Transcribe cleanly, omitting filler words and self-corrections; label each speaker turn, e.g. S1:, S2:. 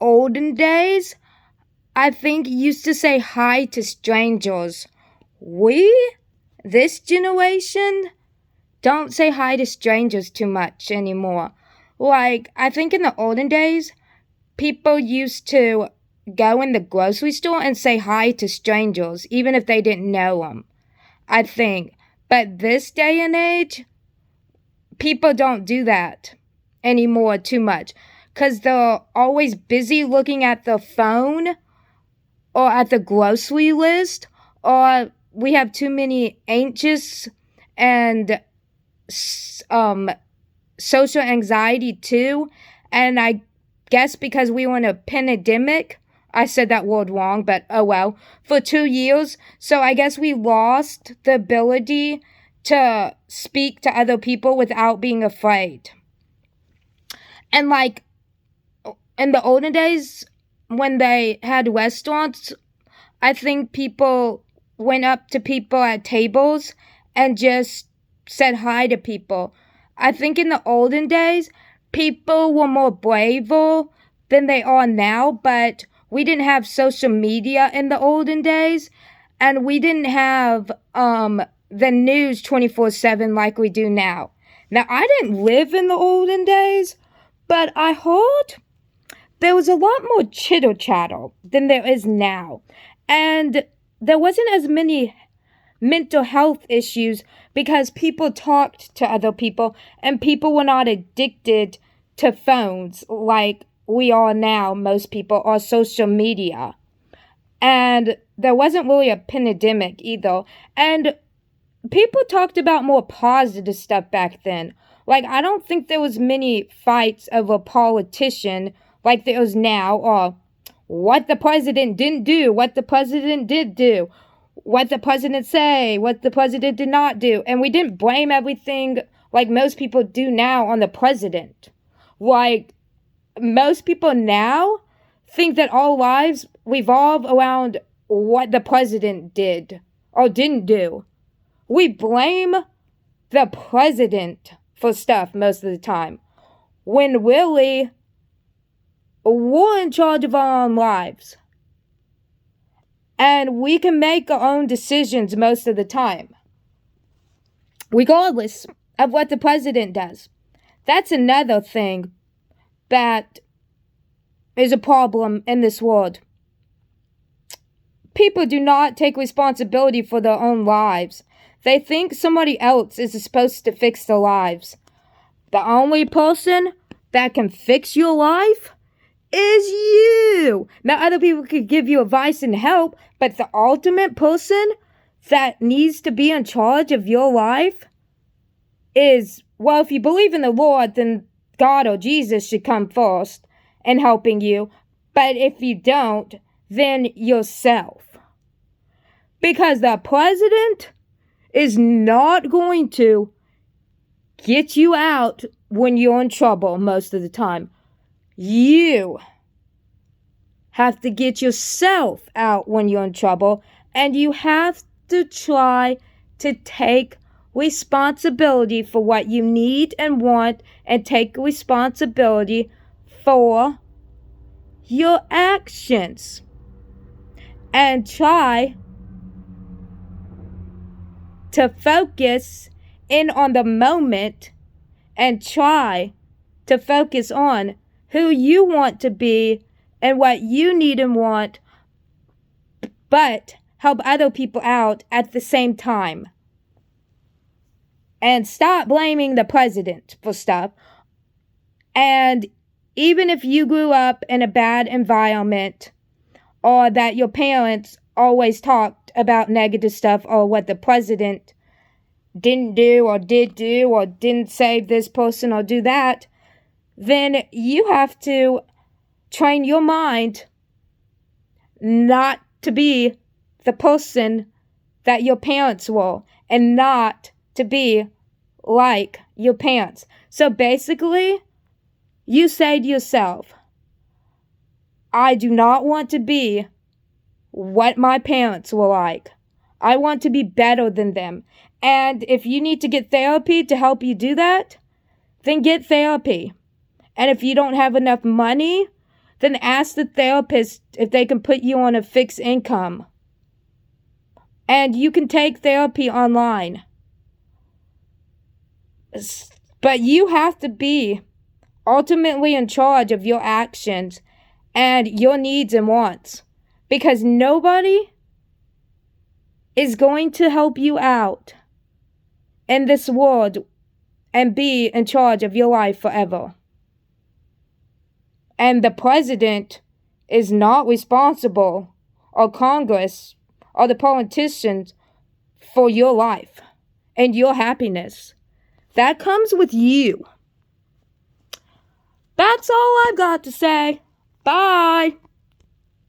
S1: olden days, I think used to say hi to strangers. This generation, don't say hi to strangers too much anymore. Like, I think in the olden days, people used to go in the grocery store and say hi to strangers, even if they didn't know them, I think. But this day and age, people don't do that anymore too much because they're always busy looking at the phone or at the grocery list, or we have too many anxious and social anxiety too. And I guess because we were in a pandemic, I said that word wrong, but oh well, for 2 years. So I guess we lost the ability to speak to other people without being afraid. And like in the olden days, when they had restaurants, I think people went up to people at tables and just said hi to people. I think in the olden days, people were more braver than they are now, but we didn't have social media in the olden days, and we didn't have the news 24/7 like we do now. Now, I didn't live in the olden days, but I heard there was a lot more chitter chatter than there is now. And there wasn't as many mental health issues because people talked to other people and people were not addicted to phones like we are now, most people, or social media. And there wasn't really a pandemic either. And people talked about more positive stuff back then. Like, I don't think there was many fights over a politician like there is now, or what the president didn't do, what the president did do, what the president say, what the president did not do. And we didn't blame everything like most people do now on the president. Like, most people now think that all lives revolve around what the president did or didn't do. We blame the president for stuff most of the time, when really, we're in charge of our own lives. And we can make our own decisions most of the time, regardless of what the president does. That's another thing that is a problem in this world. People do not take responsibility for their own lives. They think somebody else is supposed to fix their lives. The only person that can fix your life is you. Now, other people could give you advice and help, but the ultimate person that needs to be in charge of your life is, well, if you believe in the Lord, then God or Jesus should come first in helping you. But if you don't, then yourself. Because the president is not going to get you out when you're in trouble most of the time. You have to get yourself out when you're in trouble, and you have to try to take responsibility for what you need and want, and take responsibility for your actions, and try to focus in on the moment and try to focus on who you want to be and what you need and want, but help other people out at the same time. And stop blaming the president for stuff. And even if you grew up in a bad environment, or that your parents always talked about negative stuff, or what the president didn't do or did do, or didn't save this person or do that, then you have to train your mind not to be the person that your parents were, and not to be like your parents. So basically, you say to yourself, I do not want to be what my parents were like. I want to be better than them. And if you need to get therapy to help you do that, then get therapy. And if you don't have enough money then ask the therapist if they can put you on a fixed income. And you can take therapy online. But you have to be ultimately in charge of your actions and your needs and wants. Because nobody is going to help you out in this world and be in charge of your life forever. And the president is not responsible, or Congress, or the politicians, for your life and your happiness. That comes with you. That's all I've got to say. Bye.